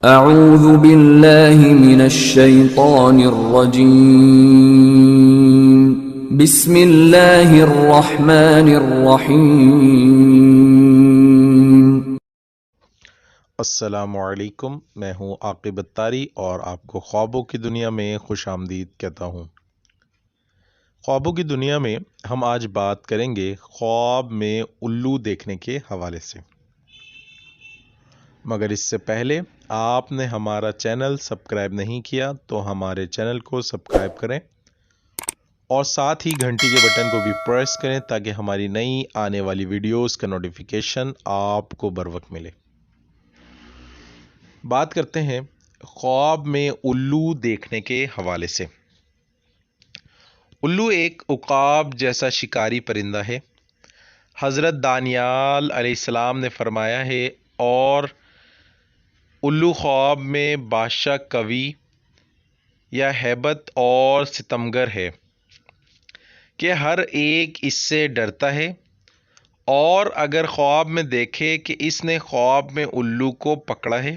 اعوذ باللہ من الشیطان الرجیم بسم اللہ الرحمن الرحیم۔ السلام علیکم، میں ہوں عاقب اتاری اور آپ کو خوابوں کی دنیا میں خوش آمدید کہتا ہوں۔ خوابوں کی دنیا میں ہم آج بات کریں گے خواب میں الو دیکھنے کے حوالے سے، مگر اس سے پہلے آپ نے ہمارا چینل سبسکرائب نہیں کیا تو ہمارے چینل کو سبسکرائب کریں اور ساتھ ہی گھنٹی کے بٹن کو بھی پریس کریں تاکہ ہماری نئی آنے والی ویڈیوز کا نوٹیفیکیشن آپ کو بروقت ملے۔ بات کرتے ہیں خواب میں الو دیکھنے کے حوالے سے۔ الو ایک عقاب جیسا شکاری پرندہ ہے۔ حضرت دانیال علیہ السلام نے فرمایا ہے، اور الو خواب میں بادشاہ قوی یا ہیبت اور ستمگر ہے کہ ہر ایک اس سے ڈرتا ہے، اور اگر خواب میں دیکھے کہ اس نے خواب میں الو کو پکڑا ہے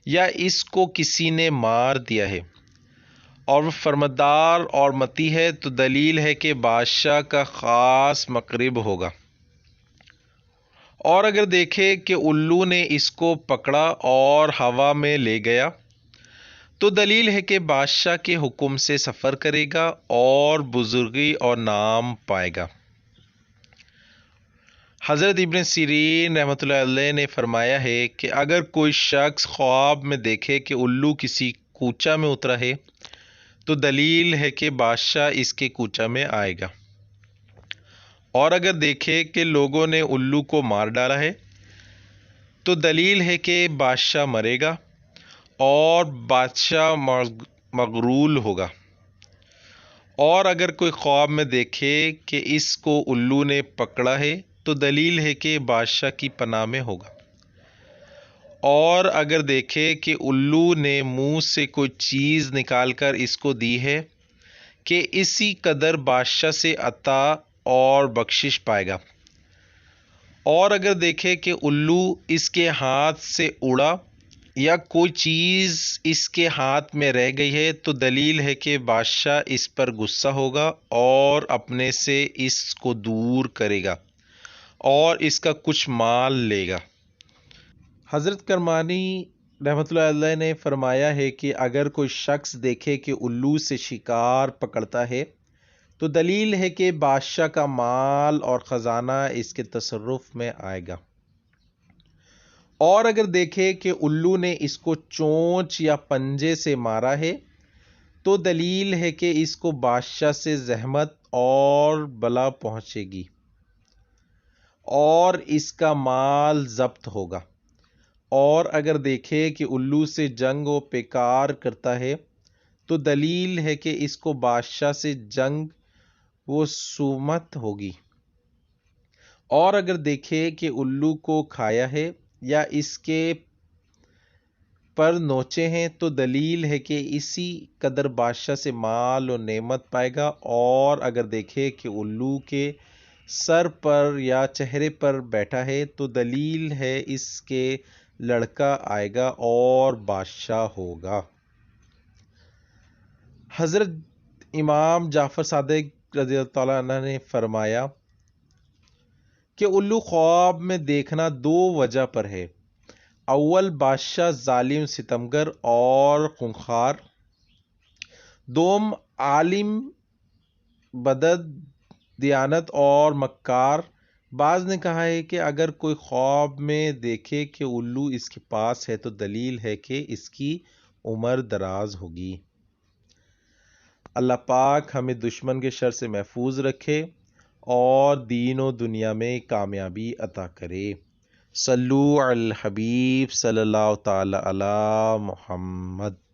یا اس کو کسی نے مار دیا ہے اور وہ فرماندار اور متی ہے، تو دلیل ہے کہ بادشاہ کا خاص مقرب ہوگا۔ اور اگر دیکھے کہ الو نے اس کو پکڑا اور ہوا میں لے گیا، تو دلیل ہے کہ بادشاہ کے حکم سے سفر کرے گا اور بزرگی اور نام پائے گا۔ حضرت ابن سیرین رحمۃ اللہ علیہ نے فرمایا ہے کہ اگر کوئی شخص خواب میں دیکھے کہ الو کسی کوچہ میں اترا ہے، تو دلیل ہے کہ بادشاہ اس کے کوچہ میں آئے گا۔ اور اگر دیکھے کہ لوگوں نے الو کو مار ڈالا ہے، تو دلیل ہے کہ بادشاہ مرے گا اور بادشاہ مغرور ہوگا۔ اور اگر کوئی خواب میں دیکھے کہ اس کو الو نے پکڑا ہے، تو دلیل ہے کہ بادشاہ کی پناہ میں ہوگا۔ اور اگر دیکھے کہ الو نے منہ سے کوئی چیز نکال کر اس کو دی ہے کہ اسی قدر بادشاہ سے عطا اور بخشش پائے گا۔ اور اگر دیکھے کہ الو اس کے ہاتھ سے اڑا یا کوئی چیز اس کے ہاتھ میں رہ گئی ہے، تو دلیل ہے کہ بادشاہ اس پر غصہ ہوگا اور اپنے سے اس کو دور کرے گا اور اس کا کچھ مال لے گا۔ حضرت کرمانی رحمۃ اللہ علیہ نے فرمایا ہے کہ اگر کوئی شخص دیکھے کہ الو سے شکار پکڑتا ہے، تو دلیل ہے کہ بادشاہ کا مال اور خزانہ اس کے تصرف میں آئے گا۔ اور اگر دیکھے کہ الو نے اس کو چونچ یا پنجے سے مارا ہے، تو دلیل ہے کہ اس کو بادشاہ سے زحمت اور بلا پہنچے گی اور اس کا مال ضبط ہوگا۔ اور اگر دیکھے کہ الو سے جنگ و پیکار کرتا ہے، تو دلیل ہے کہ اس کو بادشاہ سے جنگ و سومت ہوگی۔ اور اگر دیکھے کہ الو کو کھایا ہے یا اس کے پر نوچے ہیں، تو دلیل ہے کہ اسی قدر بادشاہ سے مال و نعمت پائے گا۔ اور اگر دیکھے کہ الو کے سر پر یا چہرے پر بیٹھا ہے، تو دلیل ہے اس کے لڑکا آئے گا اور بادشاہ ہوگا۔ حضرت امام جعفر صادق رضی اللہ تعالیٰ عنہ نے فرمایا کہ الو خواب میں دیکھنا دو وجہ پر ہے۔ اول، بادشاہ ظالم ستمگر اور خونخوار۔ دوم، عالم بدد دیانت اور مکار۔ بعض نے کہا ہے کہ اگر کوئی خواب میں دیکھے کہ الو اس کے پاس ہے، تو دلیل ہے کہ اس کی عمر دراز ہوگی۔ اللہ پاک ہمیں دشمن کے شر سے محفوظ رکھے اور دین و دنیا میں کامیابی عطا کرے۔ صلو علی الحبیب صلی اللہ تعالی علی محمد۔